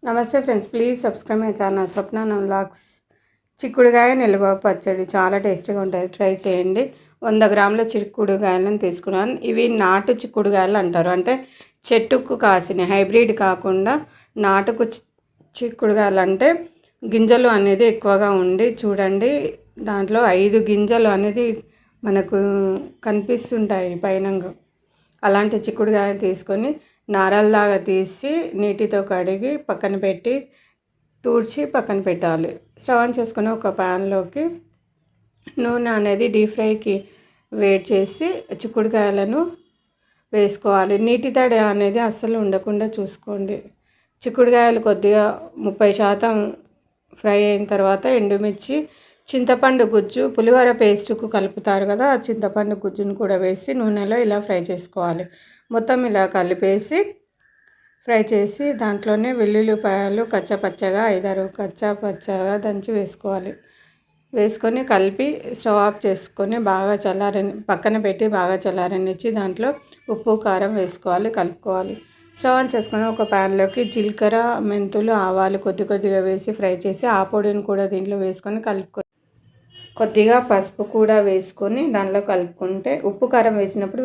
నమస్తే friends, please subscribe my channel Swapna vlogs. చిక్కుడుకాయ నిల్వ పచ్చడి చాలా టేస్టీగా ఉంటుంది, ట్రై చేయండి. 100 గ్రాముల చిక్కుడుకాయలను తీసుకున్నాను. ఇవి నాటు చిక్కుడుకాయలు అంటారు, అంటే చెట్టుకు కాసిన హైబ్రిడ్ కాకుండా నాటుకు చిక్కుడుకాయలు అంటే గింజలు అనేది ఎక్కువగా ఉండి చూడండి, దాంట్లో 5 గింజలు అనేది మనకు కనిపిస్తుంటాయి పైనంగా. అలాంటి చిక్కుడుకాయ తీసుకొని నారల్లాగా తీసి నీటితో కడిగి పక్కన పెట్టి తూడ్చి పక్కన పెట్టాలి. స్టవ్ ఆన్ చేసుకుని ఒక ప్యాన్లోకి నూనె అనేది డీప్ ఫ్రైకి వేడి చేసి చిక్కుడుకాయలను వేసుకోవాలి. నీటి తడి అనేది అస్సలు ఉండకుండా చూసుకోండి. చిక్కుడుకాయలు కొద్దిగా 30% ఫ్రై అయిన తర్వాత ఎండుమిర్చి, చింతపండు గుజ్జు, పులిహోర పేస్టుకు కలుపుతారు కదా, ఆ చింతపండు గుజ్జును కూడా వేసి నూనెలో ఇలా ఫ్రై చేసుకోవాలి. మొత్తం ఇలా కలిపేసి ఫ్రై చేసి దాంట్లోనే వెల్లుల్లిపాయలు కచ్చాపచ్చగా 5-6 కచ్చాపచ్చగా దంచి వేసుకోవాలి. వేసుకొని కలిపి స్టవ్ ఆఫ్ చేసుకొని బాగా పక్కన పెట్టి బాగా చల్లారనిచ్చి దాంట్లో ఉప్పు కారం వేసుకోవాలి, కలుపుకోవాలి. స్టవ్ ఆన్ చేసుకొని ఒక ప్యాన్లోకి జీలకర్ర, మెంతులు, ఆవాలు కొద్దిగా వేసి ఫ్రై చేసి ఆ పొడిని కూడా దీంట్లో వేసుకొని కలుపుకొని కొద్దిగా పసుపు కూడా వేసుకొని దాంట్లో కలుపుకుంటే ఉప్పు కారం వేసినప్పుడు